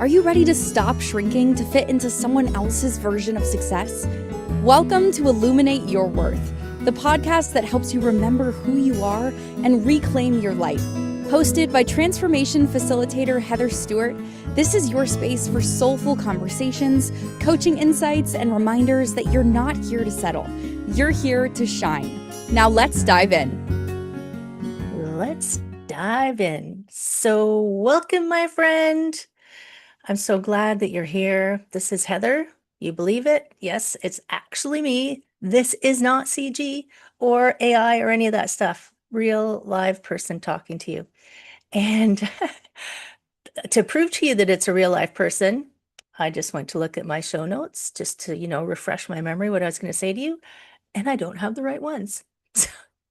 Are you ready to stop shrinking to fit into someone else's version of success? Welcome to Illuminate Your Worth, the podcast that helps you remember who you are and reclaim your life. Hosted by transformation facilitator Heather Stewart, this is your space for soulful conversations, coaching insights, and reminders that you're not here to settle. You're here to shine. Now let's dive in. Let's dive in. So, welcome, my friend. I'm so glad that you're here. This is Heather. You believe it? Yes, it's actually me. This is not CG or AI or any of that stuff. Real live person talking to you. And to prove to you that it's a real life person, I just went to look at my show notes just to, refresh my memory what I was going to say to you. And I don't have the right ones.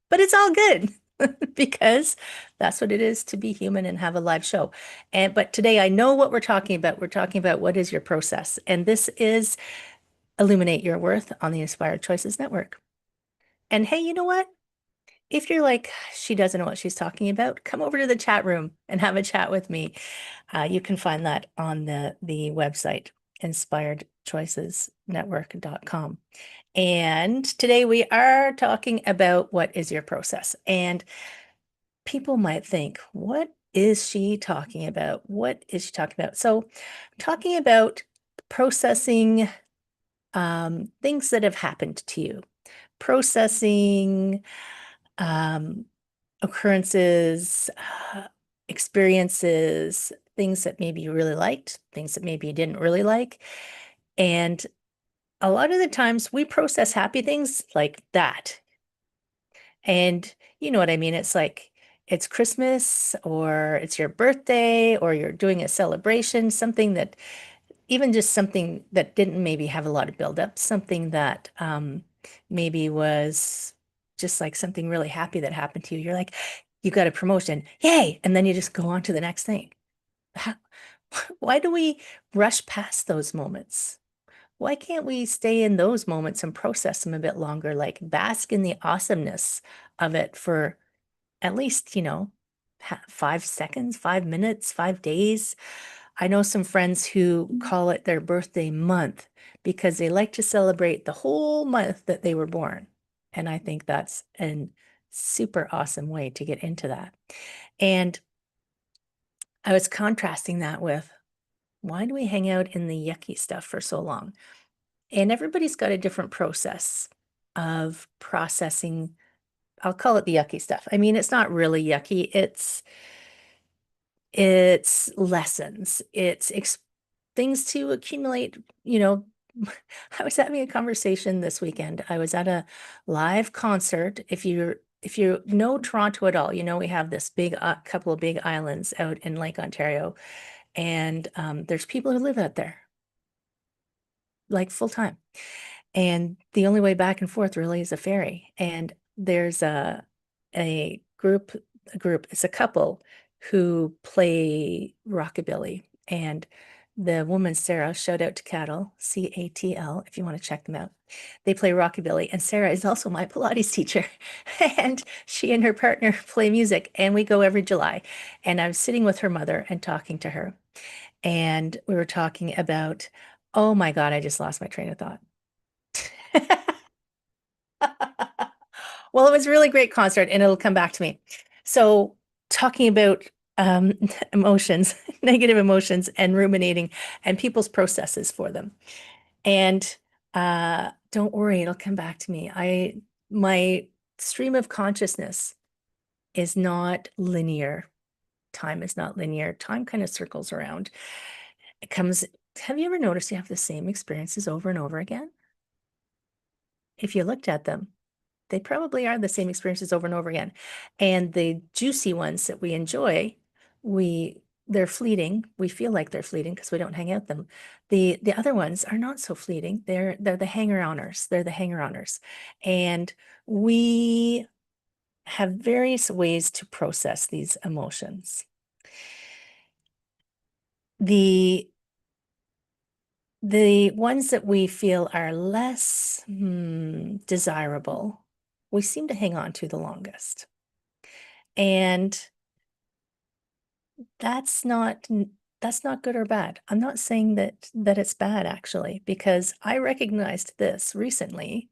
But it's all good. Because that's what it is to be human and have a live show. But today I know what we're talking about. We're talking about what is your process. And this is Illuminate Your Worth on the Inspired Choices Network. And hey, you know what? If you're like, she doesn't know what she's talking about, come over to the chat room and have a chat with me. You can find that on the website, inspiredchoicesnetwork.com. And today we are talking about what is your process. And people might think, what is she talking about? What is she talking about? So, talking about processing things that have happened to you, processing occurrences, experiences, things that maybe you really liked, things that maybe you didn't really like. And a lot of the times we process happy things like that. And you know what I mean? It's like it's Christmas or it's your birthday or you're doing a celebration, something that even just something that didn't maybe have a lot of buildup, something that maybe was just like something really happy that happened to you. You're like, you got a promotion, yay! And then you just go on to the next thing. Why do we rush past those moments? Why can't we stay in those moments and process them a bit longer, like bask in the awesomeness of it for at least, 5 seconds, 5 minutes, 5 days? I know some friends who call it their birthday month because they like to celebrate the whole month that they were born. And I think that's a super awesome way to get into that. And I was contrasting that with why do we hang out in the yucky stuff for so long? And everybody's got a different process of processing. I'll call it the yucky stuff. I mean, it's not really yucky. It's lessons. It's things to accumulate, I was having a conversation this weekend. I was at a live concert. If you know Toronto at all, we have this big couple of big islands out in Lake Ontario, and there's people who live out there like full time. And the only way back and forth really is a ferry. And there's a group, it's a couple who play rockabilly. And the woman, Sarah, shout out to Cattle, CATL, if you want to check them out. They play rockabilly. And Sarah is also my Pilates teacher. And she and her partner play music. And we go every July. And I was sitting with her mother and talking to her. And we were talking about, oh my God, I just lost my train of thought. Well, it was a really great concert and it'll come back to me. So, talking about emotions, negative emotions, and ruminating and people's processes for them. And don't worry, it'll come back to me. My stream of consciousness is not linear. Time is not linear. Time kind of circles around. It comes, have you ever noticed you have the same experiences over and over again? If you looked at them, they probably are the same experiences over and over again. And the juicy ones that we enjoy, they're fleeting. We feel like they're fleeting because we don't hang out them. The other ones are not so fleeting. They're the hanger-oners. They're the hanger-oners. And we have various ways to process these emotions. The ones that we feel are less desirable, we seem to hang on to the longest. And that's not that's not good or bad. I'm not saying that it's bad actually, because I recognized this recently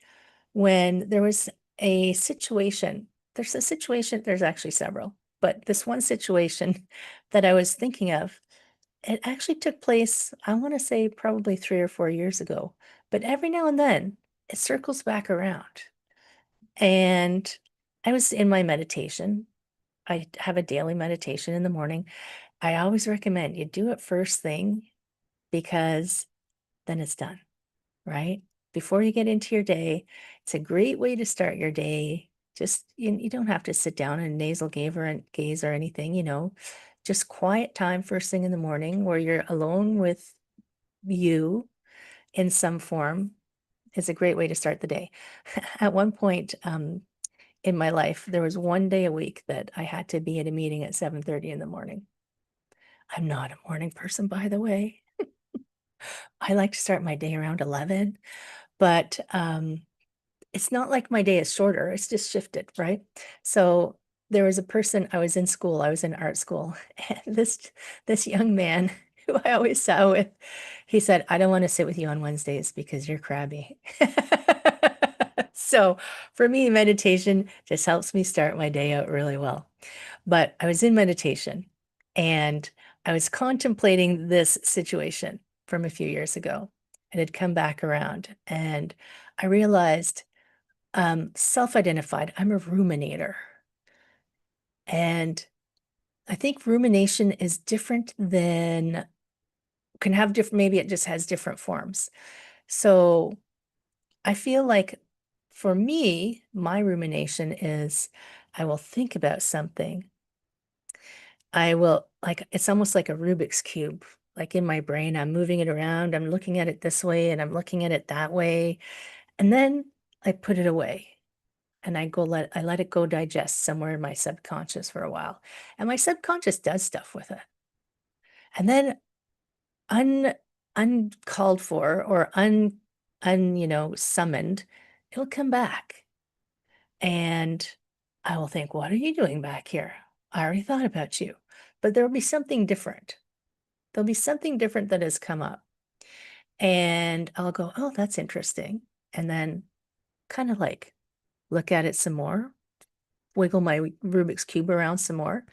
when there was a situation. There's a situation, there's actually several, but this one situation that I was thinking of, it actually took place, I want to say probably 3 or 4 years ago, but every now and then it circles back around. And I was in my meditation. I have a daily meditation in the morning. I always recommend you do it first thing because then it's done, right? Before you get into your day, it's a great way to start your day. Just you don't have to sit down and nasal gaze or anything, just quiet time first thing in the morning where you're alone with you in some form is a great way to start the day. At one point, in my life, there was one day a week that I had to be at a meeting at 7:30 in the morning. I'm not a morning person, by the way. I like to start my day around 11, but it's not like my day is shorter. It's just shifted, right? So there was a person, I was in school, I was in art school, and this young man who I always sat with, he said, I don't want to sit with you on Wednesdays because you're crabby. So for me, meditation just helps me start my day out really well. But I was in meditation and I was contemplating this situation from a few years ago. It had come back around and I realized, self-identified, I'm a ruminator. And I think rumination is different than, can have different, maybe it just has different forms. So I feel like for me, my rumination is I will think about something. I will, like, it's almost like a Rubik's Cube. Like in my brain, I'm moving it around. I'm looking at it this way and I'm looking at it that way. And then I put it away and I let it go digest somewhere in my subconscious for a while. And my subconscious does stuff with it. And then un uncalled for or summoned, it'll come back. And I will think, what are you doing back here? I already thought about you. But there'll be something different. There'll be something different that has come up. And I'll go, oh, that's interesting. And then kind of like look at it some more, wiggle my Rubik's Cube around some more.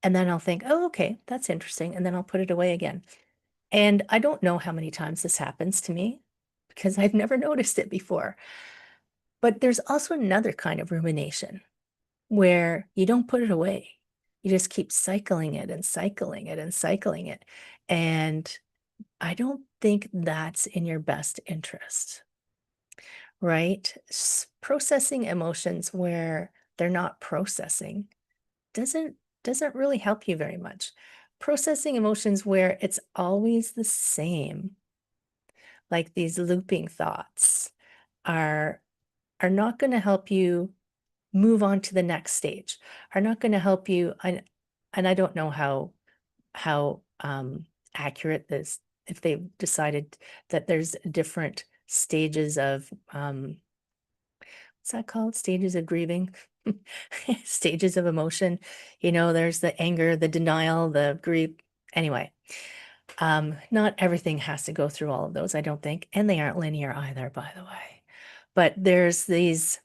And then I'll think, oh, okay, that's interesting. And then I'll put it away again. And I don't know how many times this happens to me because I've never noticed it before. But there's also another kind of rumination where you don't put it away. You just keep cycling it and cycling it and cycling it. And I don't think that's in your best interest, right? Processing emotions where they're not processing doesn't doesn't really help you very much. Processing emotions where it's always the same, like these looping thoughts, are are not going to help you move on to the next stage, are not going to help you. And I don't know how accurate this, if they've decided that there's different stages of what's that called? Stages of grieving, stages of emotion. There's the anger, the denial, the grief. Anyway, not everything has to go through all of those, I don't think, and they aren't linear either, by the way. But there's these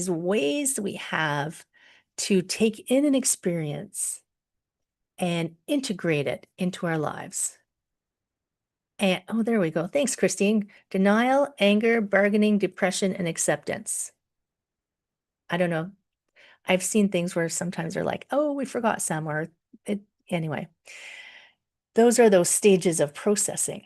ways we have to take in an experience and integrate it into our lives. And oh, there we go. Thanks, Christine. Denial, anger, bargaining, depression, and acceptance. I don't know. I've seen things where sometimes they're like, oh, we forgot some, or anyway. Those are those stages of processing.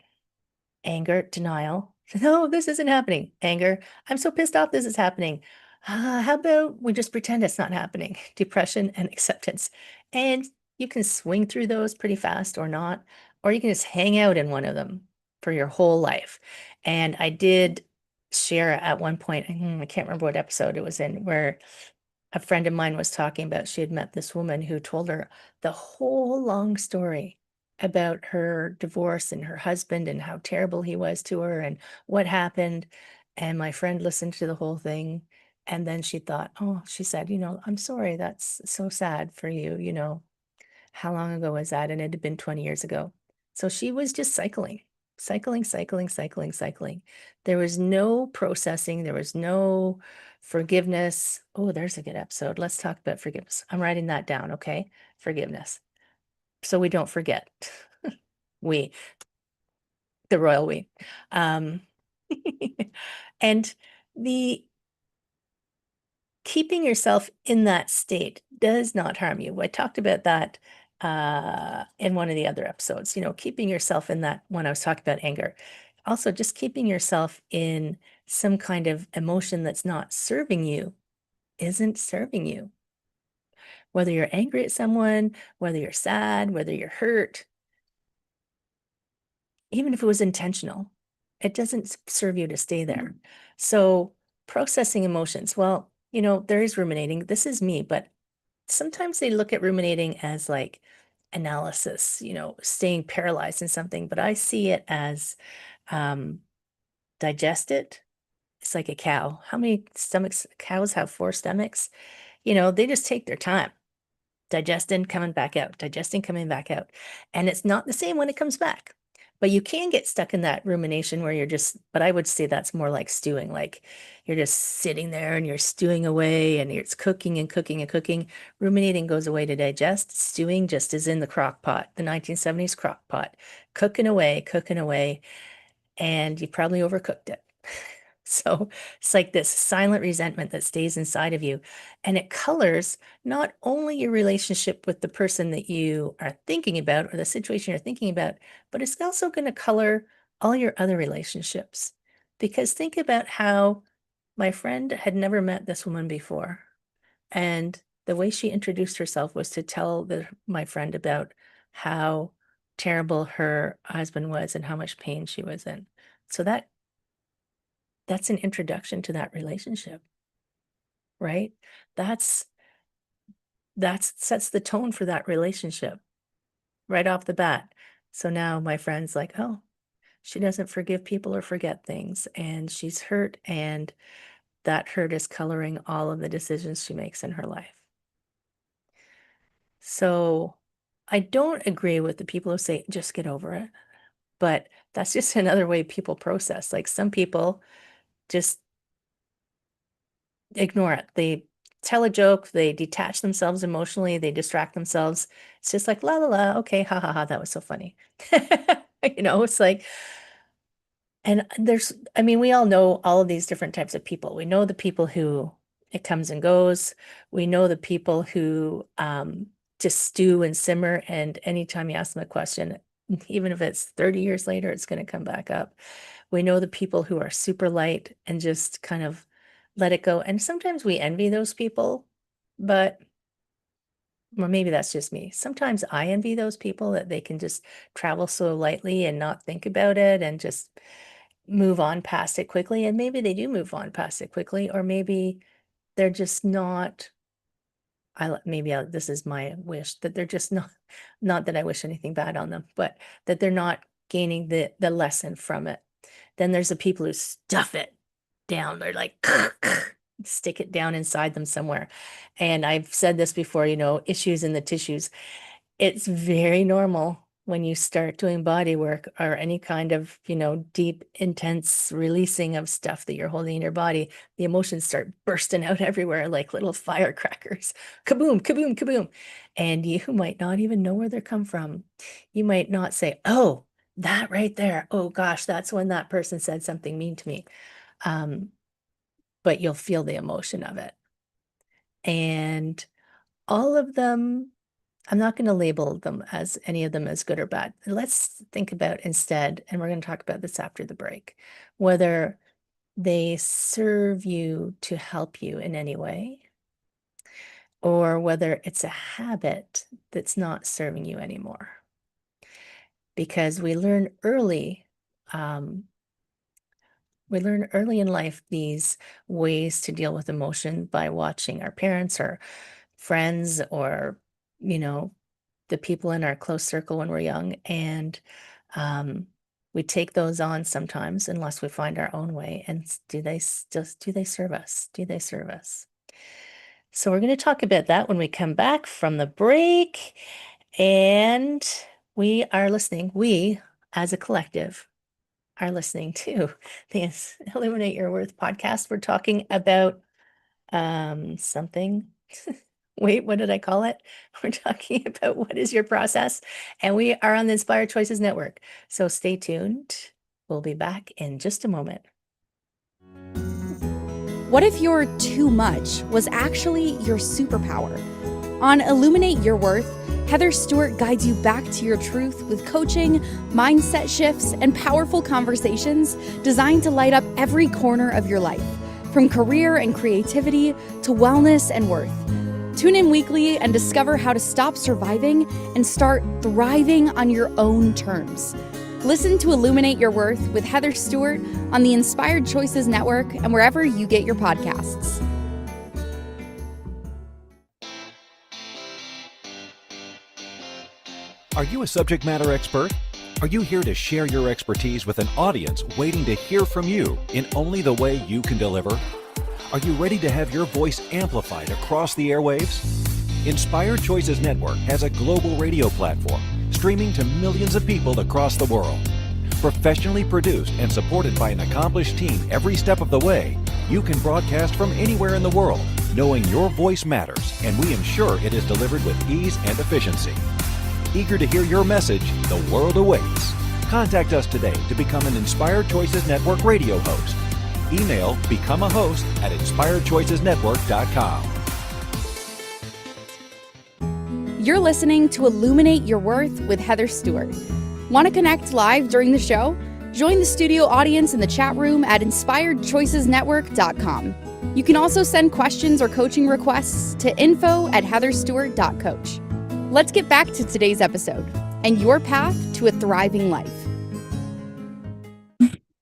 Anger, denial. No, this isn't happening. Anger. I'm so pissed off this is happening. How about we just pretend it's not happening? Depression and acceptance. And you can swing through those pretty fast or not, or you can just hang out in one of them for your whole life. And I did share at one point, I can't remember what episode it was in, where a friend of mine was talking about she had met this woman who told her the whole long story about her divorce and her husband and how terrible he was to her and what happened. And my friend listened to the whole thing. And then she thought, oh, she said, I'm sorry, that's so sad for you. How long ago was that? And it had been 20 years ago. So she was just cycling, cycling, cycling, cycling, cycling. There was no processing. There was no forgiveness. Oh, there's a good episode. Let's talk about forgiveness. I'm writing that down. Okay. Forgiveness. So we don't forget. We, the royal we. Um, and the keeping yourself in that state does not harm you. I talked about that in one of the other episodes, keeping yourself in that when I was talking about anger. Also, just keeping yourself in some kind of emotion that's not serving you isn't serving you. Whether you're angry at someone, whether you're sad, whether you're hurt, even if it was intentional, it doesn't serve you to stay there. So, processing emotions, well, there is ruminating. This is me, but sometimes they look at ruminating as like analysis, staying paralyzed in something, but I see it as um, digest it. It's like a cow. How many stomachs? Cows have 4 stomachs. They just take their time digesting, coming back out, digesting, coming back out. And it's not the same when it comes back. But you can get stuck in that rumination where but I would say that's more like stewing, like you're just sitting there and you're stewing away and it's cooking and cooking and cooking. Ruminating goes away to digest. Stewing just is in the crock pot, the 1970s crock pot, cooking away, and you probably overcooked it. So it's like this silent resentment that stays inside of you. And it colors not only your relationship with the person that you are thinking about or the situation you're thinking about, but it's also going to color all your other relationships. Because think about how my friend had never met this woman before. And the way she introduced herself was to tell my friend about how terrible her husband was and how much pain she was in. So that's an introduction to that relationship, right? That's sets the tone for that relationship right off the bat. So now my friend's like, oh, she doesn't forgive people or forget things, and she's hurt, and that hurt is coloring all of the decisions she makes in her life. So I don't agree with the people who say just get over it, but that's just another way people process. Like some people just ignore it. They tell a joke, they detach themselves emotionally, they distract themselves. It's just like, la la la, okay, ha ha ha, that was so funny. It's like, and I mean, we all know all of these different types of people. We know the people who it comes and goes. We know the people who just stew and simmer. And anytime you ask them a question, even if it's 30 years later, it's going to come back up. We know the people who are super light and just kind of let it go. And sometimes we envy those people, but well, maybe that's just me. Sometimes I envy those people that they can just travel so lightly and not think about it and just move on past it quickly. And maybe they do move on past it quickly, or maybe they're just not. This is my wish that they're just not that I wish anything bad on them, but that they're not gaining the lesson from it. Then there's the people who stuff it down. They're like, stick it down inside them somewhere. And I've said this before, issues in the tissues. It's very normal when you start doing body work or any kind of, deep, intense releasing of stuff that you're holding in your body, the emotions start bursting out everywhere like little firecrackers. Kaboom, kaboom, kaboom. And you might not even know where they come from. You might not say, oh, that right there. Oh gosh, that's when that person said something mean to me. But you'll feel the emotion of it. And all of them, I'm not going to label them as any of them as good or bad. Let's think about instead, and we're going to talk about this after the break, whether they serve you to help you in any way, or whether it's a habit that's not serving you anymore. Because um, we learn early in life these ways to deal with emotion by watching our parents or friends or, you know, the people in our close circle when we're young. And we take those on sometimes unless we find our own way. And do they serve us? Do they serve us? So we're going to talk about that when we come back from the break. And we are listening, we as a collective are listening to the Illuminate Your Worth podcast. We're talking about something. Wait, what did I call it? We're talking about what is your process, and we are on the Inspired Choices Network. So stay tuned. We'll be back in just a moment. What if your too much was actually your superpower? On Illuminate Your Worth, Heather Stewart guides you back to your truth with coaching, mindset shifts, and powerful conversations designed to light up every corner of your life, from career and creativity to wellness and worth. Tune in weekly and discover how to stop surviving and start thriving on your own terms. Listen to Illuminate Your Worth with Heather Stewart on the Inspired Choices Network and wherever you get your podcasts. Are you a subject matter expert? Are you here to share your expertise with an audience waiting to hear from you in only the way you can deliver? Are you ready to have your voice amplified across the airwaves? Inspired Choices Network has a global radio platform streaming to millions of people across the world. Professionally produced and supported by an accomplished team every step of the way, you can broadcast from anywhere in the world, knowing your voice matters, and we ensure it is delivered with ease and efficiency. Eager to hear your message, the world awaits. Contact us today to become an Inspired Choices Network radio host. Email become a host at inspiredchoicesnetwork.com. You're listening to Illuminate Your Worth with Heather Stewart. Want to connect live during the show? Join the studio audience in the chat room at inspiredchoicesnetwork.com. You can also send questions or coaching requests to info@heatherstewart.coach. Let's get back to today's episode and your path to a thriving life.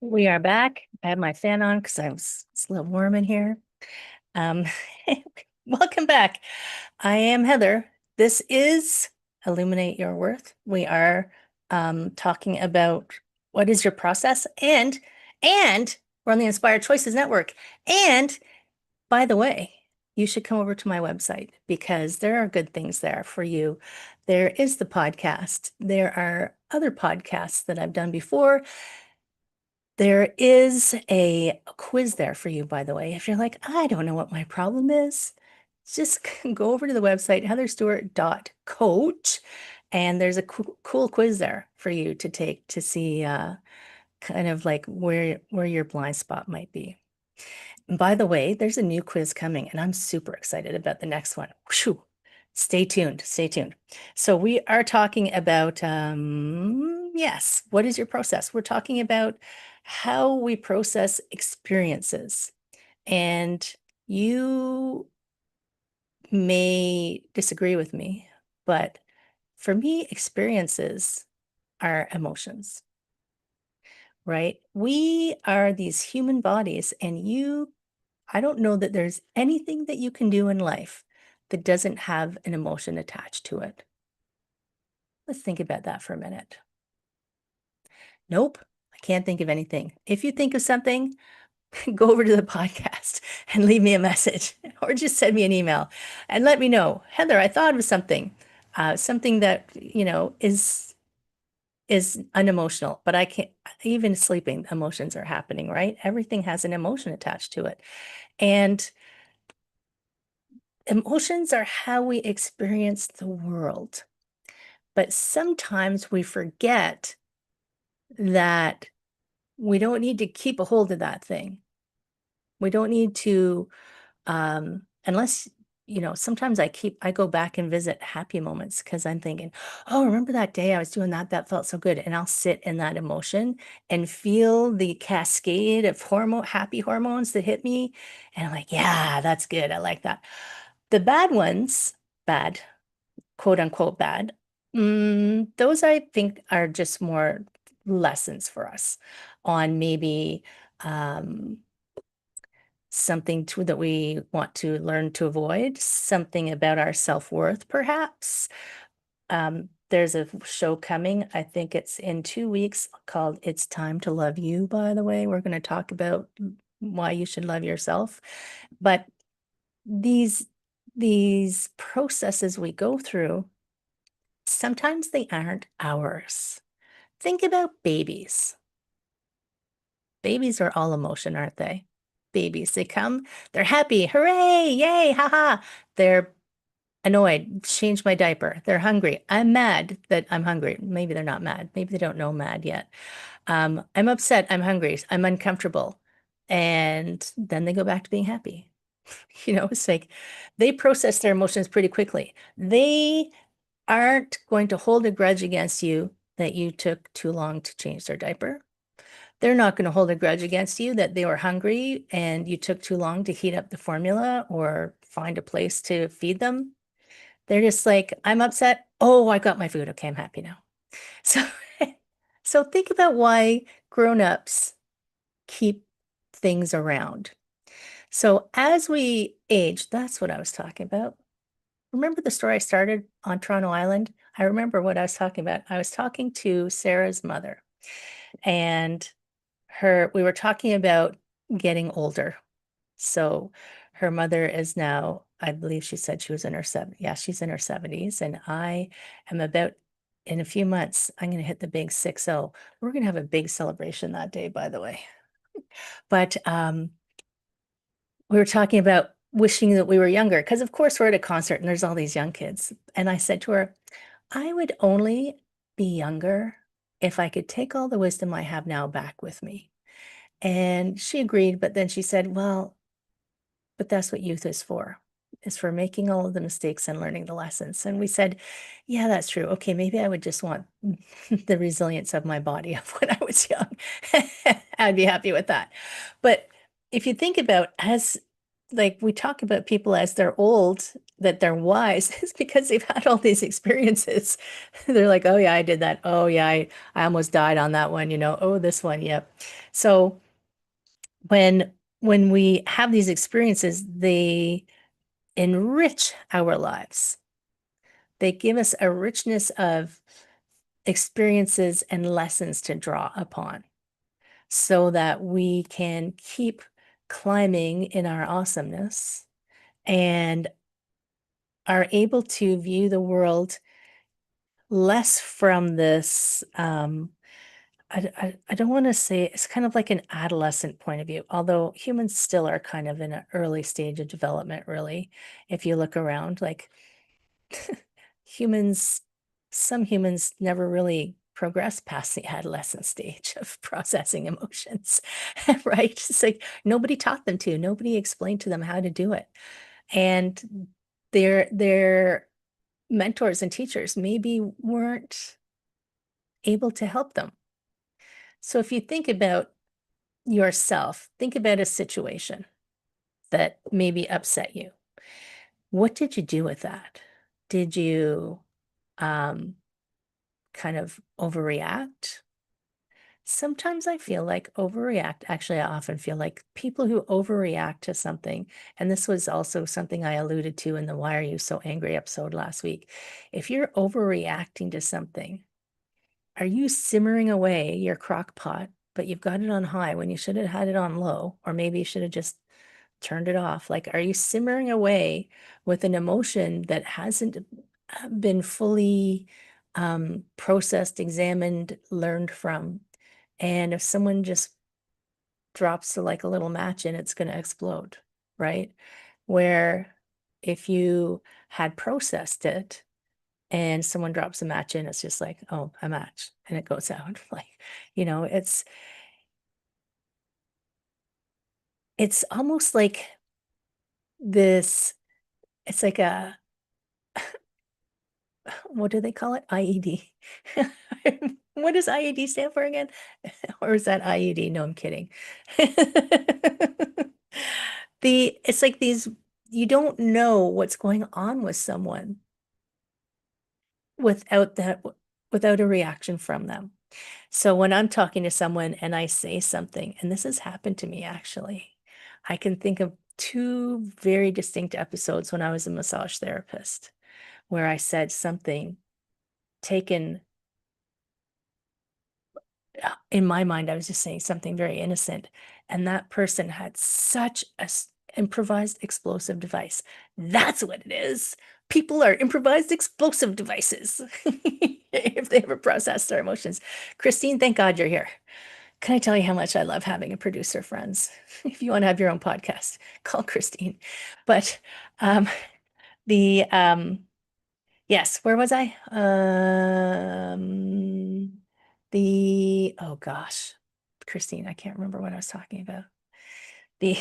We are back. I have my fan on because it's a little warm in here. Welcome back. I am Heather. This is Illuminate Your Worth. We are talking about what is your process, and we're on the Inspired Choices Network. And by the way, you should come over to my website because there are good things there for you. There is the podcast. There are other podcasts that I've done before. There is a quiz there for you, by the way. If you're like, I don't know what my problem is, just go over to the website, heatherstewart.coach, and there's a cool quiz there for you to take to see kind of like where your blind spot might be. And by the way, there's a new quiz coming, and I'm super excited about the next one. Whew. Stay tuned. Stay tuned. So we are talking about, yes, what is your process? We're talking about how we process experiences. And you may disagree with me, but for me, experiences are emotions, right? We are these human bodies, and I don't know that there's anything that you can do in life that doesn't have an emotion attached to it. Let's think about that for a minute. Nope, I can't think of anything. If you think of something, go over to the podcast and leave me a message or just send me an email and let me know, Heather, I thought of something, something that, is unemotional, but I can't, even sleeping, emotions are happening, right? Everything has an emotion attached to it. And emotions are how we experience the world. But sometimes we forget that we don't need to keep a hold of that thing. We don't need to, unless, sometimes I go back and visit happy moments because I'm thinking, oh, remember that day I was doing that? That felt so good. And I'll sit in that emotion and feel the cascade of happy hormones that hit me. And I'm like, yeah, that's good. I like that. The bad ones, bad, quote unquote bad, those I think are just more lessons for us on maybe something that we want to learn to avoid, something about our self-worth, perhaps. There's a show coming, I think it's in 2 weeks, called It's Time to Love You, by the way. We're going to talk about why you should love yourself. But these processes we go through Sometimes they aren't ours. Think about babies. Babies are all emotion, aren't they? Babies, they come, they're happy, hooray, yay, haha. They're annoyed, change my diaper. They're hungry. I'm mad that I'm hungry. Maybe they're not mad. Maybe they don't know mad yet. I'm upset. I'm hungry. I'm uncomfortable. And then they go back to being happy. It's like they process their emotions pretty quickly. They aren't going to hold a grudge against you that you took too long to change their diaper. They're not going to hold a grudge against you that they were hungry and you took too long to heat up the formula or find a place to feed them. They're just like, I'm upset. Oh, I got my food. Okay, I'm happy now. So, so think about why grown-ups keep things around. So as we age, that's what I was talking about. Remember the story I started on Toronto Island? I remember what I was talking about. I was talking to Sarah's mother, and we were talking about getting older. So her mother is now, I believe she said she was in her 70s. Yeah, she's in her 70s. And I am in a few months, I'm going to hit the big 60. We're going to have a big celebration that day, by the way. But we were talking about wishing that we were younger, because of course we're at a concert and there's all these young kids. And I said to her, I would only be younger if I could take all the wisdom I have now back with me. And she agreed, but then she said, well, but that's what youth is for making all of the mistakes and learning the lessons. And we said, yeah, that's true. Okay, maybe I would just want the resilience of my body of when I was young. I'd be happy with that. But if you think about like we talk about people as they're old, that they're wise, it's because they've had all these experiences. They're like, oh yeah, I did that. Oh yeah, I almost died on that one, oh, this one, yep. So when we have these experiences, they enrich our lives. They give us a richness of experiences and lessons to draw upon so that we can keep climbing in our awesomeness and are able to view the world less from this I don't want to say it's kind of like an adolescent point of view, although humans still are kind of in an early stage of development, really. If you look around, like humans, some humans never really progress past the adolescent stage of processing emotions, right? It's like nobody taught them to, nobody explained to them how to do it. And their mentors and teachers maybe weren't able to help them. So if you think about yourself, think about a situation that maybe upset you. What did you do with that? Did you kind of overreact? Sometimes I feel like actually, I often feel like people who overreact to something, and this was also something I alluded to in the Why Are You So Angry episode last week. If you're overreacting to something, are you simmering away your crock pot, but you've got it on high when you should have had it on low, or maybe you should have just turned it off? Like, are you simmering away with an emotion that hasn't been fully processed, examined, learned from? And if someone just drops like a little match in, it's going to explode, right? Where if you had processed it and someone drops a match in, it's just like, oh, a match, and it goes out. Like, it's almost like this, it's like what do they call it? IED. What does IED stand for again? Or is that IED? No, I'm kidding. It's like you don't know what's going on with someone without a reaction from them. So when I'm talking to someone and I say something, and this has happened to me actually, I can think of two very distinct episodes when I was a massage therapist where I said something taken, in my mind, I was just saying something very innocent. And that person had such improvised explosive device. That's what it is. People are improvised explosive devices if they ever process their emotions. Christine, thank God you're here. Can I tell you how much I love having a producer, friends? If you want to have your own podcast, call Christine. But the yes, where was I? Oh gosh, Christine, I can't remember what I was talking about. The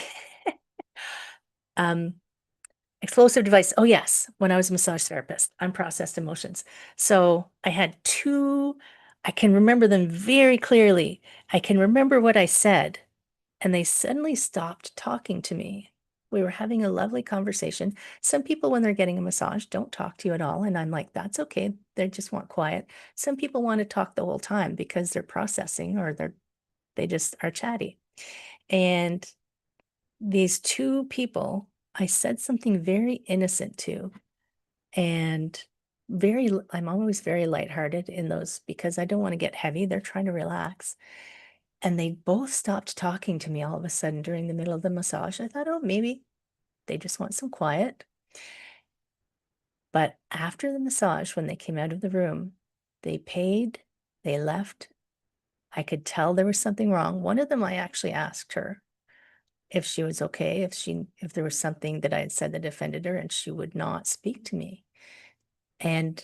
explosive device. Oh yes, when I was a massage therapist, unprocessed emotions. So I had two, I can remember them very clearly. I can remember what I said, and they suddenly stopped talking to me. We were having a lovely conversation. Some people, when they're getting a massage, don't talk to you at all. And I'm like, that's okay. They just want quiet. Some people want to talk the whole time because they're processing or they just are chatty. And these two people, I said something very innocent to, and I'm always very lighthearted in those because I don't want to get heavy. They're trying to relax. And they both stopped talking to me all of a sudden during the middle of the massage. I thought, oh, maybe they just want some quiet. But after the massage, when they came out of the room, they paid, they left. I could tell there was something wrong. One of them, I actually asked her if she was okay, if there was something that I had said that offended her, and she would not speak to me. And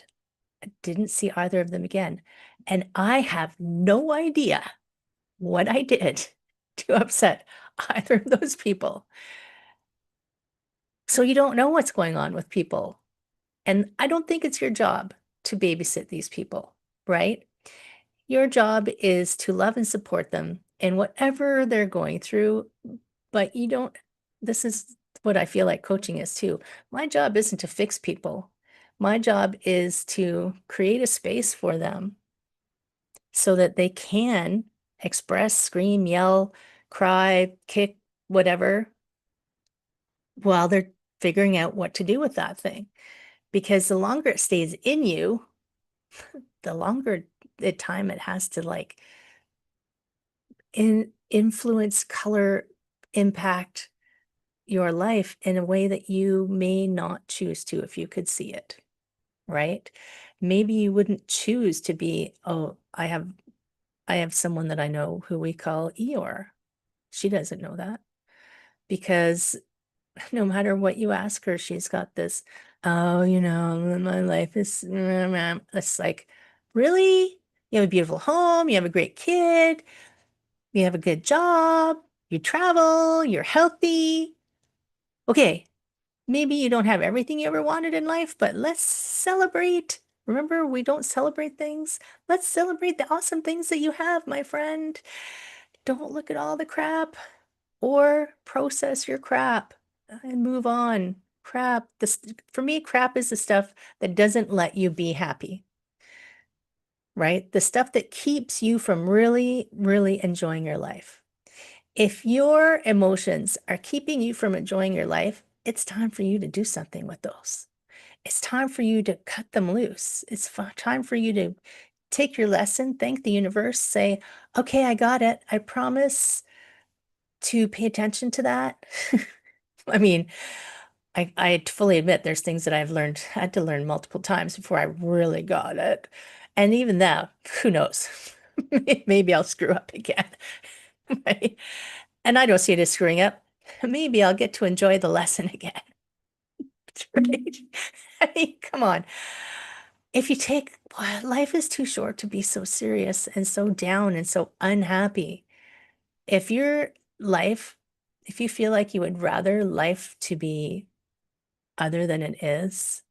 I didn't see either of them again. And I have no idea what I did to upset either of those people. So you don't know what's going on with people. And I don't think it's your job to babysit these people, right? Your job is to love and support them in whatever they're going through, but this is what I feel like coaching is too. My job isn't to fix people. My job is to create a space for them so that they can express, scream, yell, cry, kick, whatever, while they're figuring out what to do with that thing. Because the longer it stays in you, the longer the time it has to influence, color, impact your life in a way that you may not choose to if you could see it, right? Maybe you wouldn't choose to be, oh, I have someone that I know who we call Eeyore. She doesn't know that because no matter what you ask her, she's got this, oh, my life is, it's like, really? You have a beautiful home, you have a great kid, you have a good job, you travel, you're healthy. Okay, maybe you don't have everything you ever wanted in life, but let's celebrate. Remember, we don't celebrate things. Let's celebrate the awesome things that you have, my friend. Don't look at all the crap or process your crap and move on. For me, crap is the stuff that doesn't let you be happy, right? The stuff that keeps you from really, really enjoying your life. If your emotions are keeping you from enjoying your life, it's time for you to do something with those. It's time for you to cut them loose. It's time for you to take your lesson, thank the universe, say, okay, I got it. I promise to pay attention to that. I mean, I fully admit there's things that had to learn multiple times before I really got it. And even that, who knows? Maybe I'll screw up again. Right? And I don't see it as screwing up. Maybe I'll get to enjoy the lesson again. Right? I mean, come on. Life is too short to be so serious and so down and so unhappy. If your life, if you feel like you would rather life to be other than it is,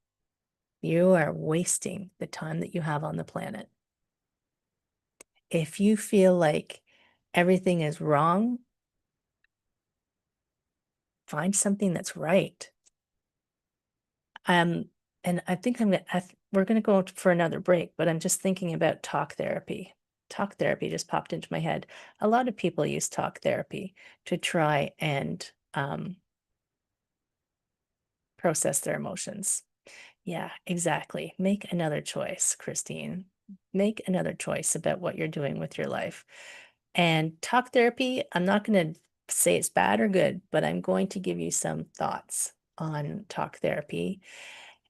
you are wasting the time that you have on the planet. If you feel like everything is wrong, find something that's right. And I think we're going to go for another break, but I'm just thinking about talk therapy. Talk therapy just popped into my head. A lot of people use talk therapy to try and process their emotions. Yeah, exactly. Make another choice, Christine. Make another choice about what you're doing with your life. And talk therapy, I'm not going to say it's bad or good, but I'm going to give you some thoughts on talk therapy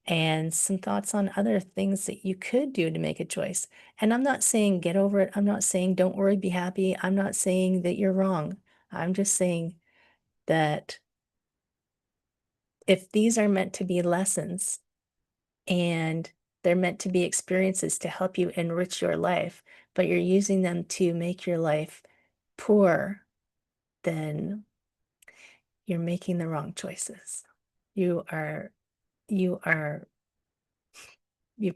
and some thoughts on other things that you could do to make a choice. And I'm not saying get over it. I'm not saying don't worry, be happy. I'm not saying that you're wrong. I'm just saying that if these are meant to be lessons and they're meant to be experiences to help you enrich your life, but you're using them to make your life poor, then you're making the wrong choices. You are you're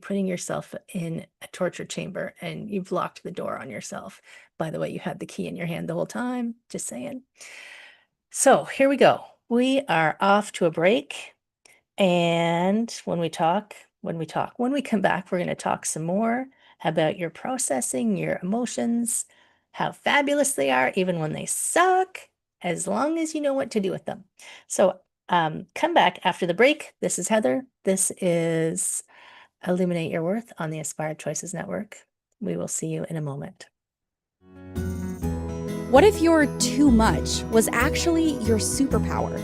putting yourself in a torture chamber and you've locked the door on yourself. By the way, you had the key in your hand the whole time, just saying. So here we go. We are off to a break. And when we come back, we're going to talk some more about your processing, your emotions, how fabulous they are, even when they suck, as long as you know what to do with them. So come back after the break. This is Heather. This is Illuminate Your Worth on the Inspired Choices Network. We will see you in a moment. What if your too much was actually your superpower?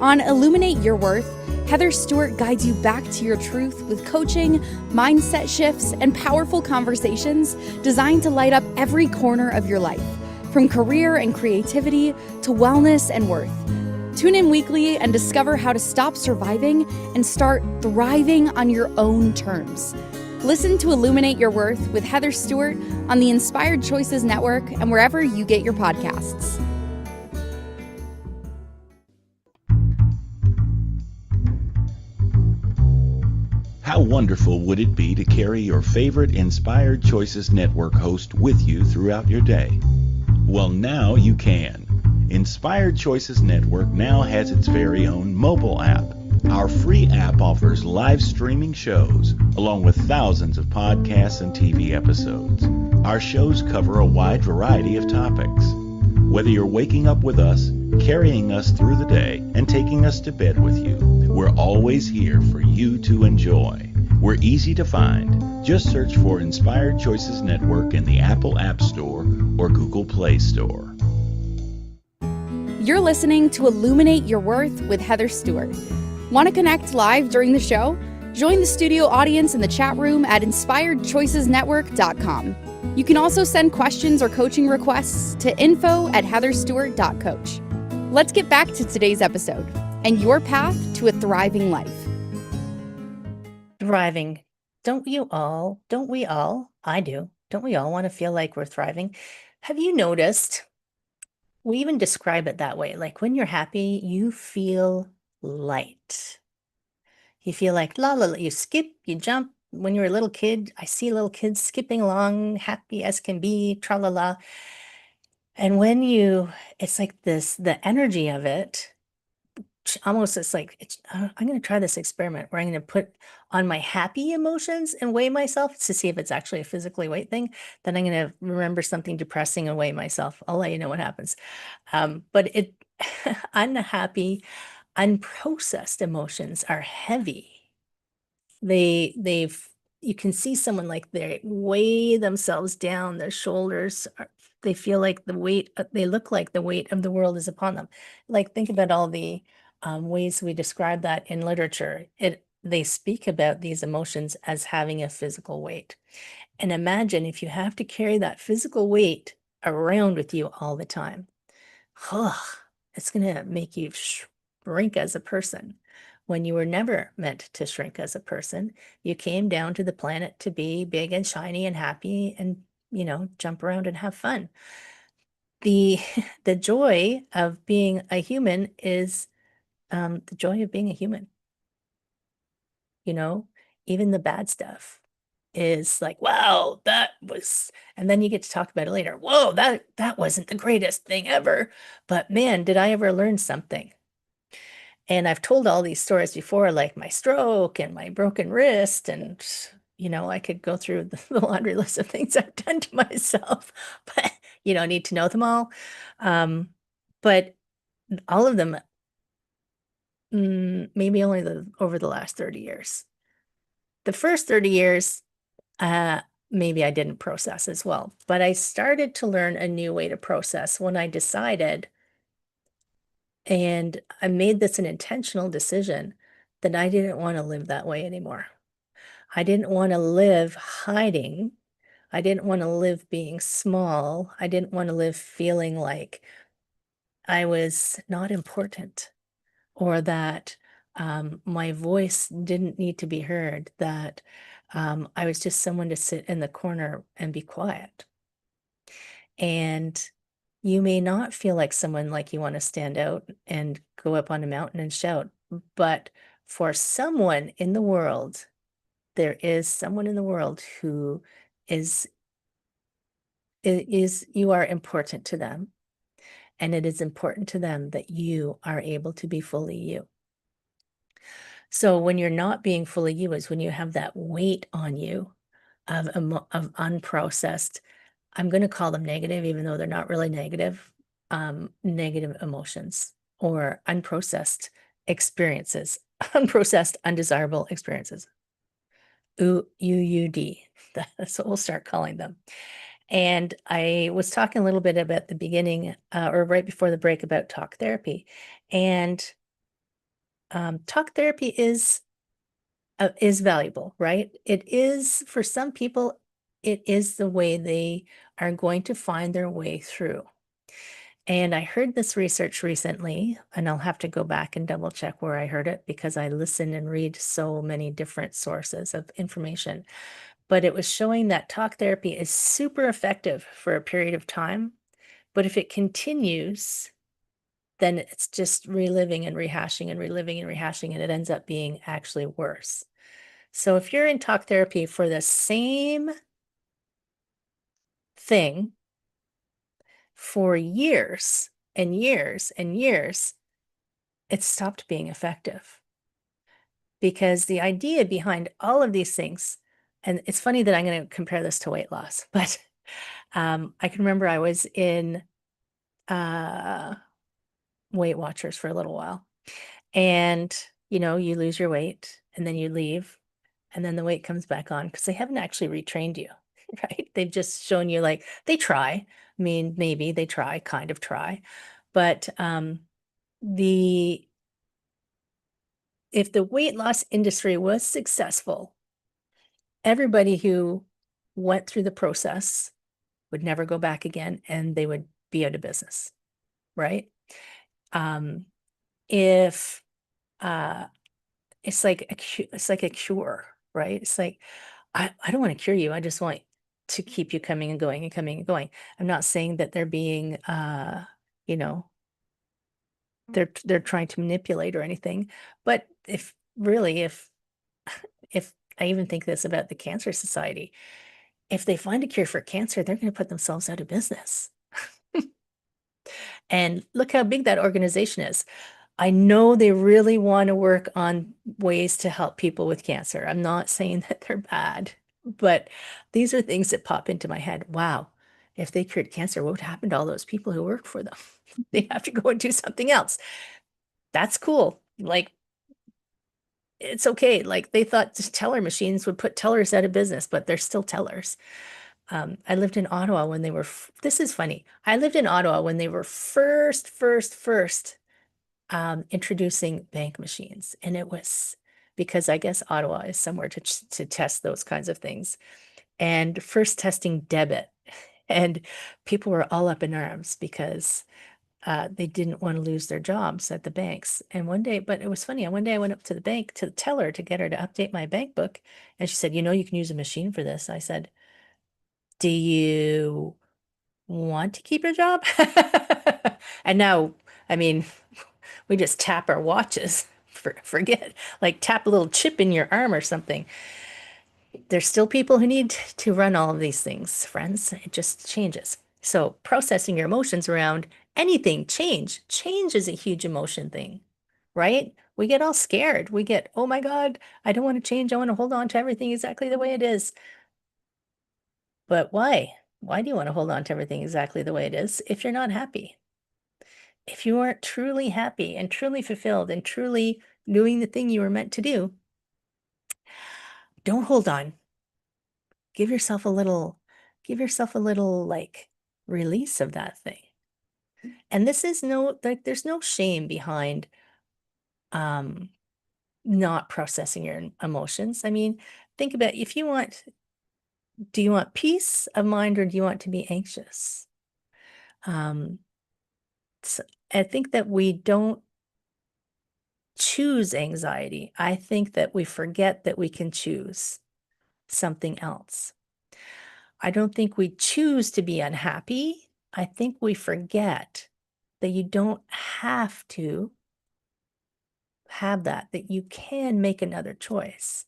On Illuminate Your Worth, Heather Stewart guides you back to your truth with coaching, mindset shifts, and powerful conversations designed to light up every corner of your life, from career and creativity to wellness and worth. Tune in weekly and discover how to stop surviving and start thriving on your own terms. Listen to Illuminate Your Worth with Heather Stewart on the Inspired Choices Network and wherever you get your podcasts. How wonderful would it be to carry your favorite Inspired Choices Network host with you throughout your day? Well, now you can. Inspired Choices Network now has its very own mobile app. Our free app offers live streaming shows, along with thousands of podcasts and TV episodes. Our shows cover a wide variety of topics. Whether you're waking up with us, carrying us through the day, and taking us to bed with you, we're always here for you to enjoy. We're easy to find. Just search for Inspired Choices Network in the Apple App Store or Google Play Store. You're listening to Illuminate Your Worth with Heather Stewart. Want to connect live during the show? Join the studio audience in the chat room at inspiredchoicesnetwork.com. You can also send questions or coaching requests to info@heatherstewart.coach. Let's get back to today's episode and your path to a thriving life. Thriving. Don't we all? I do. Don't we all want to feel like we're thriving? Have you noticed? We even describe it that way. Like when you're happy, you feel light. You feel like la la la. You skip, you jump. When you're a little kid, I see little kids skipping along, happy as can be, tra la la. And when it's like this, the energy of it, almost it's like, I'm going to try this experiment where I'm going to put on my happy emotions and weigh myself to see if it's actually a physically weight thing. Then I'm going to remember something depressing and weigh myself. I'll let you know what happens. But unhappy, unprocessed emotions are heavy. You can see someone like they weigh themselves down, their shoulders they feel like they look like the weight of the world is upon them. Like think about all the ways we describe that in literature. They speak about these emotions as having a physical weight. And imagine if you have to carry that physical weight around with you all the time. It's going to make you shrink as a person when you were never meant to shrink as a person. You came down to the planet to be big and shiny and happy and, jump around and have fun. The joy of being a human is the joy of being a human. Even the bad stuff is like, wow, and then you get to talk about it later. Whoa, that wasn't the greatest thing ever, but man, did I ever learn something. And I've told all these stories before, like my stroke and my broken wrist, and I could go through the laundry list of things I've done to myself, but you don't need to know them all. But all of them, maybe only over the last 30 years. The first 30 years, maybe I didn't process as well, but I started to learn a new way to process when I decided And I made this an intentional decision that I didn't want to live that way anymore. I didn't want to live hiding. I didn't want to live being small. I didn't want to live feeling like I was not important, or that my voice didn't need to be heard, that I was just someone to sit in the corner and be quiet. And you may not feel like someone like you want to stand out and go up on a mountain and shout, but for someone in the world, there is someone in the world who is you are important to them, and it is important to them that you are able to be fully you. So when you're not being fully you is when you have that weight on you of unprocessed, I'm going to call them negative, even though they're not really negative, negative emotions or unprocessed experiences, unprocessed undesirable experiences. UUD. That's what we'll start calling them. And I was talking a little bit about the beginning, or right before the break, about talk therapy. And talk therapy is valuable, right? It is, for some people, it is the way they are going to find their way through. And I heard this research recently, and I'll have to go back and double check where I heard it because I listen and read so many different sources of information. But it was showing that talk therapy is super effective for a period of time. But if it continues, then it's just reliving and rehashing and reliving and rehashing, and it ends up being actually worse. So if you're in talk therapy for the same thing for years and years and years, it stopped being effective. Because the idea behind all of these things, and it's funny that I'm going to compare this to weight loss, but I can remember I was in Weight Watchers for a little while. And, you lose your weight and then you leave, and then the weight comes back on because they haven't actually retrained you, right? They've just shown you, like, they try. I mean, maybe they try, kind of try. But the if the weight loss industry was successful, everybody who went through the process would never go back again, and they would be out of business, right? If it's like a cure, right? It's like, I don't want to cure you. I just want to keep you coming and going and coming and going. I'm not saying that they're being, you know, they're trying to manipulate or anything, but if really, if I even think this about the Cancer Society, if they find a cure for cancer, they're going to put themselves out of business. And look how big that organization is. I know they really want to work on ways to help people with cancer. I'm not saying that they're bad, but these are things that pop into my head. Wow, if they cured cancer, what would happen to all those people who work for them? They have to go and do something else. That's cool. Like, it's okay. Like, they thought teller machines would put tellers out of business, but they're still tellers. I lived in Ottawa when they were, this is funny. I lived in Ottawa when they were first introducing bank machines. And it was because I guess Ottawa is somewhere to test those kinds of things. And first testing debit. And people were all up in arms because they didn't want to lose their jobs at the banks. And one day, but it was funny. One day I went up to the bank to the teller to get her to update my bank book. And she said, you can use a machine for this. I said, do you want to keep your job? And now, I mean, we just tap our watches. Forget, like, tap a little chip in your arm or something. There's still people who need to run all of these things, friends. It just changes. So processing your emotions around anything, change is a huge emotion thing, right? We get all scared. We get, oh my God, I don't want to change. I want to hold on to everything exactly the way it is. But why? Why do you want to hold on to everything exactly the way it is if you're not happy? If you aren't truly happy and truly fulfilled and truly doing the thing you were meant to do, don't hold on. Give yourself a little like release of that thing. And this is there's no shame behind not processing your emotions. I mean, think about if you want, do you want peace of mind or do you want to be anxious? So I think that we don't choose anxiety. I think that we forget that we can choose something else. I don't think we choose to be unhappy. I think we forget that you don't have to have that you can make another choice.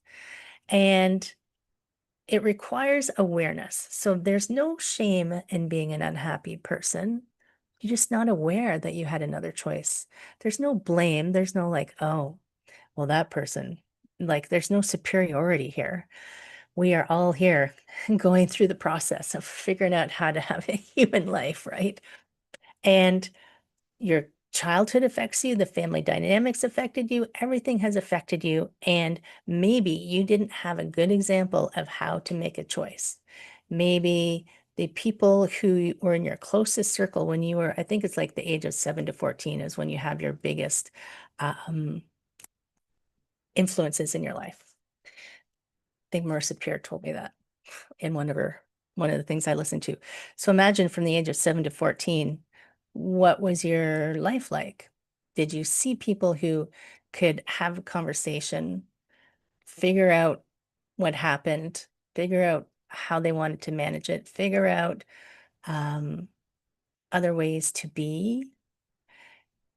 And it requires awareness. So there's no shame in being an unhappy person. You're just not aware that you had another choice. There's no blame. There's no like, oh, well, that person, like, there's no superiority here. We are all here going through the process of figuring out how to have a human life, right? And your childhood affects you, the family dynamics affected you, everything has affected you. And maybe you didn't have a good example of how to make a choice. Maybe the people who were in your closest circle when you were, I think it's like the age of 7 to 14 is when you have your biggest influences in your life. I think Marissa Peer told me that in one of the things I listened to. So imagine from the age of 7 to 14, what was your life like? Did you see people who could have a conversation, figure out what happened, figure out how they wanted to manage it, figure out other ways to be?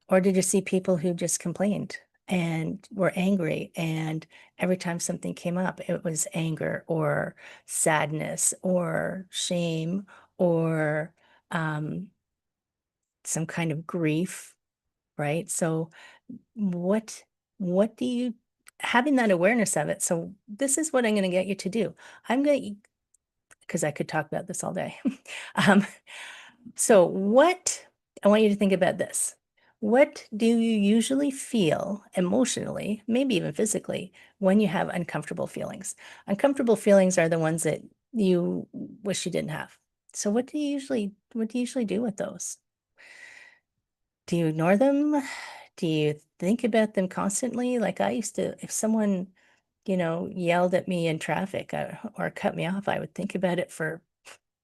Or did you see people who just complained and were angry, and every time something came up, it was anger or sadness or shame or some kind of grief, right? So what do you, having that awareness of it? So this is what I'm going to get you to do. I'm going to, because I could talk about this all day. So what, I want you to think about this. What do you usually feel emotionally, maybe even physically, when you have uncomfortable feelings? Uncomfortable feelings are the ones that you wish you didn't have. So what do you usually do with those? Do you ignore them? Do you think about them constantly? Like I used to, if someone, yelled at me in traffic or cut me off, I would think about it for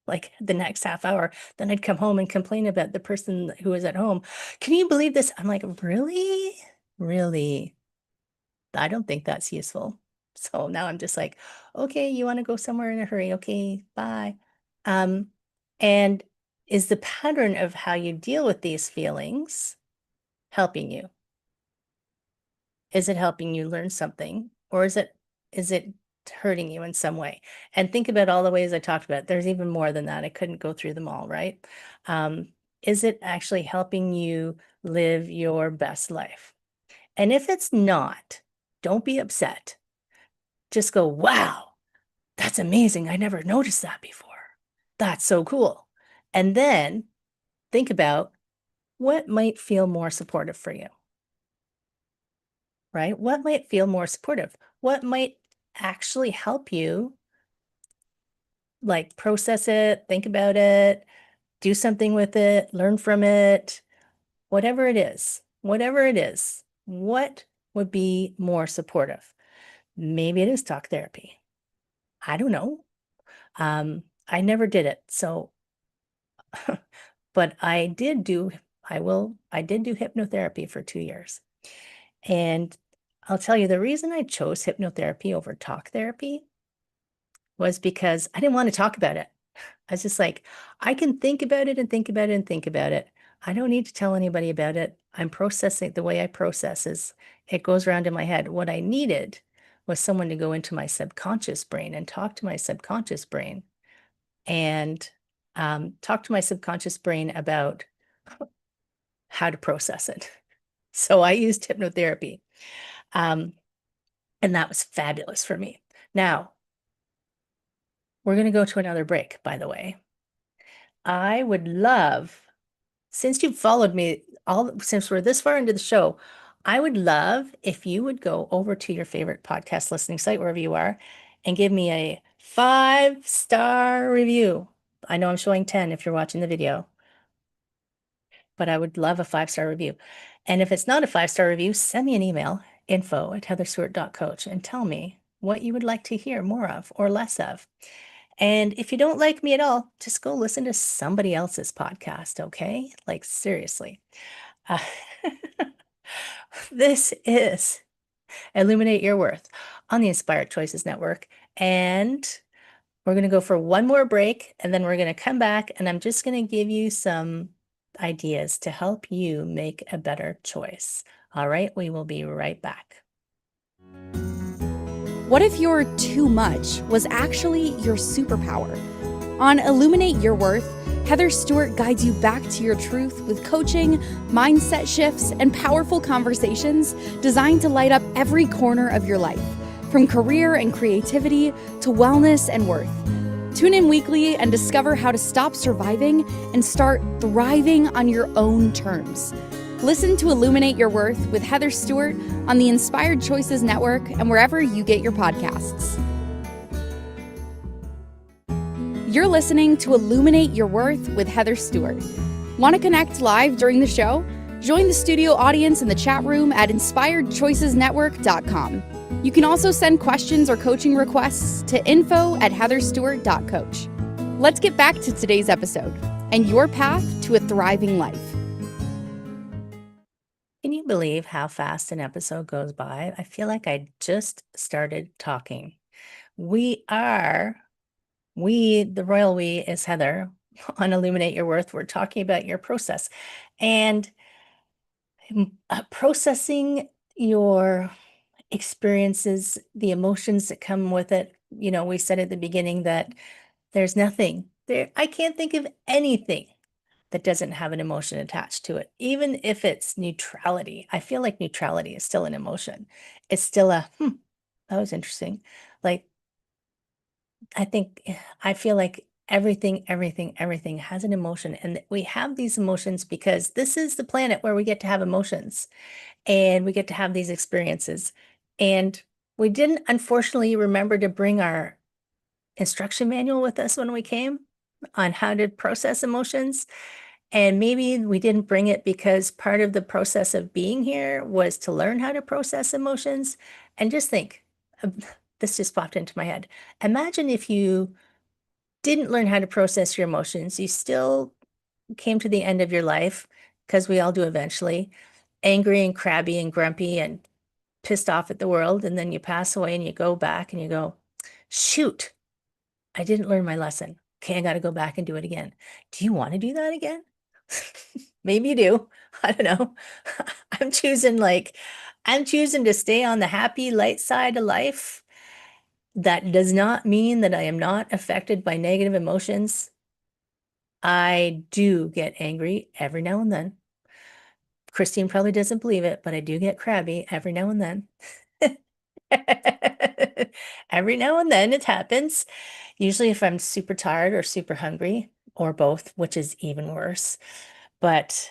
like the next half hour. Then I'd come home and complain about the person who was at home. Can you believe this? I'm like, really? Really? I don't think that's useful. So now I'm just like, okay, you want to go somewhere in a hurry? Okay, bye. And is the pattern of how you deal with these feelings helping you? Is it helping you learn something, or is it hurting you in some way? And think about all the ways I talked about. There's even more than that. I couldn't go through them all, right? Is it actually helping you live your best life? And if it's not, don't be upset. Just go, wow, that's amazing. I never noticed that before. That's so cool. And then think about what might feel more supportive for you. Right? What might feel more supportive? What might actually help you like process it, think about it, do something with it, learn from it, whatever it is, what would be more supportive? Maybe it is talk therapy. I don't know. I never did it. So, but I did do hypnotherapy for 2 years. And I'll tell you, the reason I chose hypnotherapy over talk therapy was because I didn't want to talk about it. I was just like, I can think about it and think about it and think about it. I don't need to tell anybody about it. I'm processing the way I process is it goes around in my head. What I needed was someone to go into my subconscious brain and talk to my subconscious brain and talk to my subconscious brain about how to process it. So I used hypnotherapy. And that was fabulous for me. Now, we're going to go to another break, by the way. I would love, since you've followed me since we're this far into the show, I would love if you would go over to your favorite podcast listening site, wherever you are, and give me a 5-star review. I know I'm showing 10 if you're watching the video. but I would love a 5-star review. And if it's not a 5-star review, send me an email, info@heatherstewart.coach, and tell me what you would like to hear more of or less of. And if you don't like me at all, just go listen to somebody else's podcast, okay? Like, seriously. Uh, this is Illuminate Your Worth on the Inspired Choices Network. And we're going to go for one more break, and then we're going to come back, and I'm just going to give you some ideas to help you make a better choice. All right, we will be right back. What if your too much was actually your superpower? On Illuminate Your Worth, Heather Stewart guides you back to your truth with coaching, mindset shifts, and powerful conversations designed to light up every corner of your life, from career and creativity to wellness and worth. Tune in weekly and discover how to stop surviving and start thriving on your own terms. Listen to Illuminate Your Worth with Heather Stewart on the Inspired Choices Network and wherever you get your podcasts. You're listening to Illuminate Your Worth with Heather Stewart. Want to connect live during the show? Join the studio audience in the chat room at inspiredchoicesnetwork.com. You can also send questions or coaching requests to info@heatherstewart.coach. Let's get back to today's episode and your path to a thriving life. Can you believe how fast an episode goes by? I feel like I just started talking. The royal we is Heather on Illuminate Your Worth. We're talking about your process and processing your experiences, the emotions that come with it. You know, we said at the beginning that there's nothing there. I can't think of anything that doesn't have an emotion attached to it, even if it's neutrality. I feel like neutrality is still an emotion. It's still a, that was interesting. Like, I feel like everything has an emotion. And we have these emotions because this is the planet where we get to have emotions and we get to have these experiences. And we didn't, unfortunately, remember to bring our instruction manual with us when we came on how to process emotions. And maybe we didn't bring it because part of the process of being here was to learn how to process emotions. And just think, this just popped into my head. Imagine if you didn't learn how to process your emotions, you still came to the end of your life, because we all do eventually, angry and crabby and grumpy and pissed off at the world. And then you pass away and you go back and you go, shoot, I didn't learn my lesson. Okay, I got to go back and do it again. Do you want to do that again? Maybe you do. I don't know. I'm choosing to stay on the happy light side of life. That does not mean that I am not affected by negative emotions. I do get angry every now and then. Christine probably doesn't believe it, but I do get crabby every now and then. Every now and then it happens. Usually if I'm super tired or super hungry, or both, which is even worse. But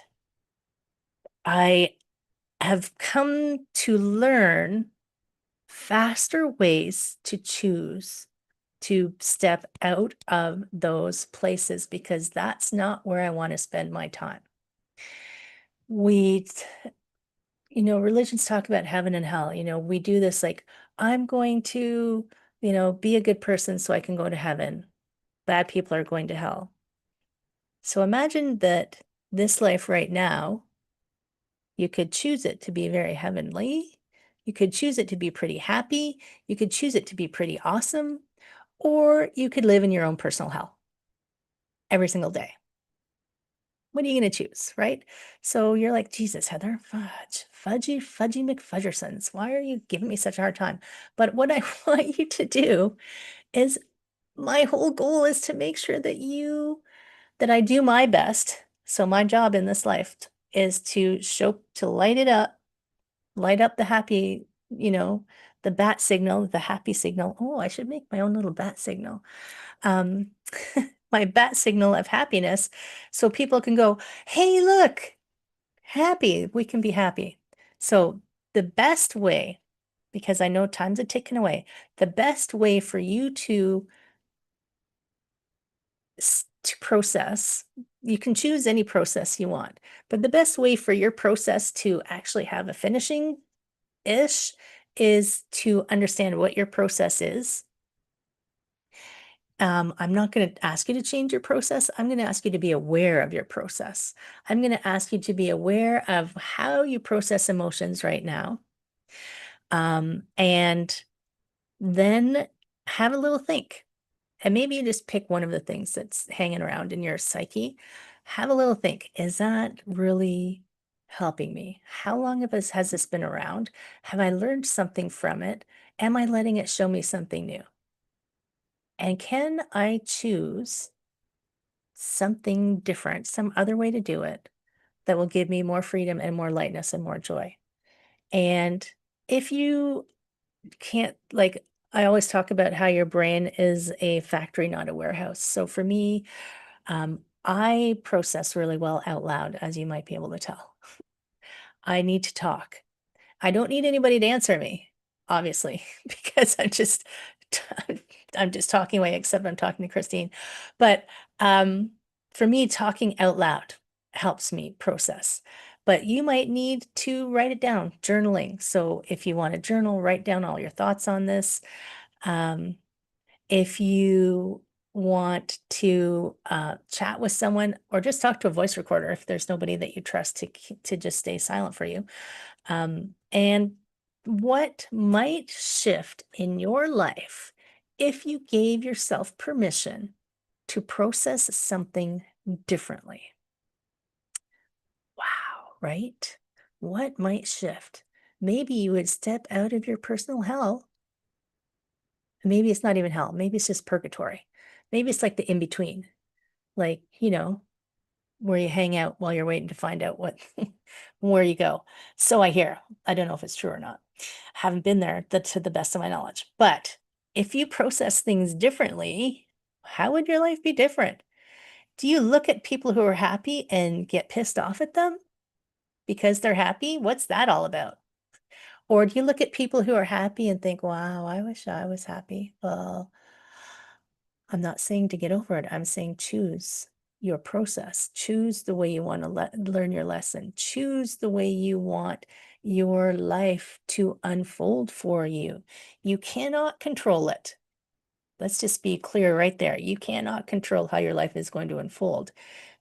I have come to learn faster ways to choose to step out of those places, because that's not where I want to spend my time. Religions talk about heaven and hell. We do this like, I'm going to, be a good person so I can go to heaven. Bad people are going to hell. So imagine that this life right now, you could choose it to be very heavenly. You could choose it to be pretty happy. You could choose it to be pretty awesome. Or you could live in your own personal hell every single day. What are you going to choose, right? So you're like, Jesus, Heather, fudgy McFudgersons. Why are you giving me such a hard time? But what I want you to do is, my whole goal is to make sure that I do my best. So my job in this life is to light up the happy, the bat signal, the happy signal. Oh, I should make my own little bat signal. My bat signal of happiness, so people can go, hey, look, happy, we can be happy. So the best way, because I know time's a ticking away, the best way for you to to process, you can choose any process you want, but the best way for your process to actually have a finishing-ish is to understand what your process is. I'm not going to ask you to change your process. I'm going to ask you to be aware of your process. I'm going to ask you to be aware of how you process emotions right now. And then have a little think. And maybe you just pick one of the things that's hanging around in your psyche. Have a little think. Is that really helping me? How long has this been around? Have I learned something from it? Am I letting it show me something new? And can I choose something different, some other way to do it that will give me more freedom and more lightness and more joy? And if you can't, like, I always talk about how your brain is a factory, not a warehouse. So for me, I process really well out loud, as you might be able to tell. I need to talk. I don't need anybody to answer me, obviously, because I'm just talking away, except I'm talking to Christine. But for me, talking out loud helps me process. But you might need to write it down, journaling. So if you want to journal, write down all your thoughts on this. If you want to chat with someone, or just talk to a voice recorder if there's nobody that you trust to just stay silent for you. And what might shift in your life if you gave yourself permission to process something differently? Wow, right? What might shift? Maybe you would step out of your personal hell. Maybe it's not even hell. Maybe it's just purgatory. Maybe it's like the in between, like, where you hang out while you're waiting to find out where you go. So I hear. I don't know if it's true or not. Haven't been there to the best of my knowledge. But if you process things differently, how would your life be different? Do you look at people who are happy and get pissed off at them because they're happy? What's that all about? Or do you look at people who are happy and think, wow, I wish I was happy? Well, I'm not saying to get over it. I'm saying choose your process. Choose the way you want to learn your lesson. Choose the way you want your life to unfold for you. You cannot control it. Let's just be clear right there. You cannot control how your life is going to unfold,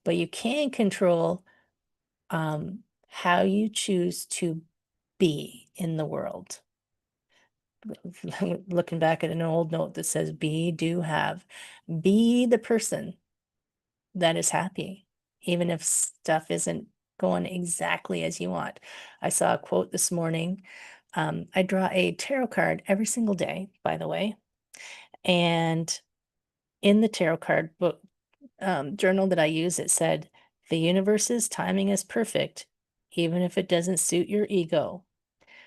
but you can control how you choose to be in the world. Looking back at an old note that says, be, do, have. Be the person that is happy, even if stuff isn't going exactly as you want. I saw a quote this morning. I draw a tarot card every single day, by the way. And in the tarot card book journal that I use, it said, the universe's timing is perfect, even if it doesn't suit your ego.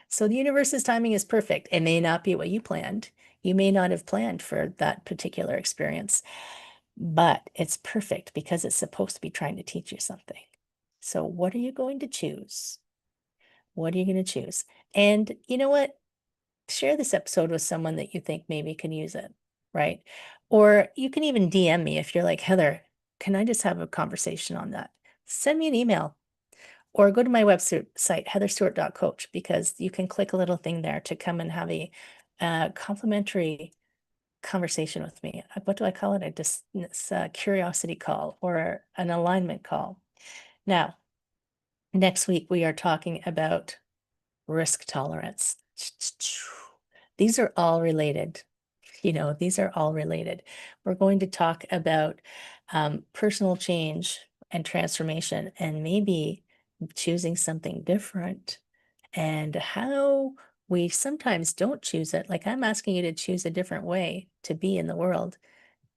So the universe's timing is perfect. It may not be what you planned. You may not have planned for that particular experience, but it's perfect because it's supposed to be trying to teach you something. So what are you going to choose? What are you going to choose? And you know what? Share this episode with someone that you think maybe can use it, right? Or you can even DM me if you're like, Heather, can I just have a conversation on that? Send me an email. Or go to my website, heatherstewart.coach, because you can click a little thing there to come and have a complimentary conversation with me. What do I call it? It's a curiosity call or an alignment call. Now, next week we are talking about risk tolerance. These are all related. These are all related. We're going to talk about personal change and transformation, and maybe choosing something different, and how we sometimes don't choose it. Like, I'm asking you to choose a different way to be in the world.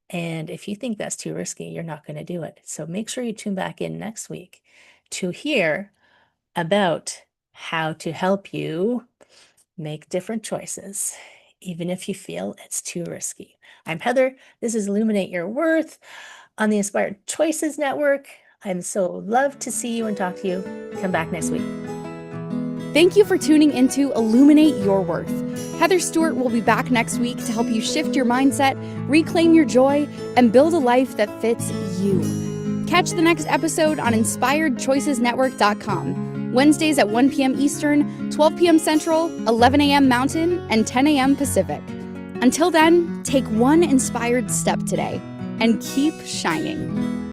And if you think that's too risky, you're not going to do it. So make sure you tune back in next week to hear about how to help you make different choices, even if you feel it's too risky. I'm Heather. This is Illuminate Your Worth on the Inspired Choices Network. I'm so love to see you and talk to you. Come back next week. Thank you for tuning into Illuminate Your Worth. Heather Stewart will be back next week to help you shift your mindset, reclaim your joy, and build a life that fits you. Catch the next episode on InspiredChoicesNetwork.com, Wednesdays at 1 p.m. Eastern, 12 p.m. Central, 11 a.m. Mountain, and 10 a.m. Pacific. Until then, take one inspired step today and keep shining.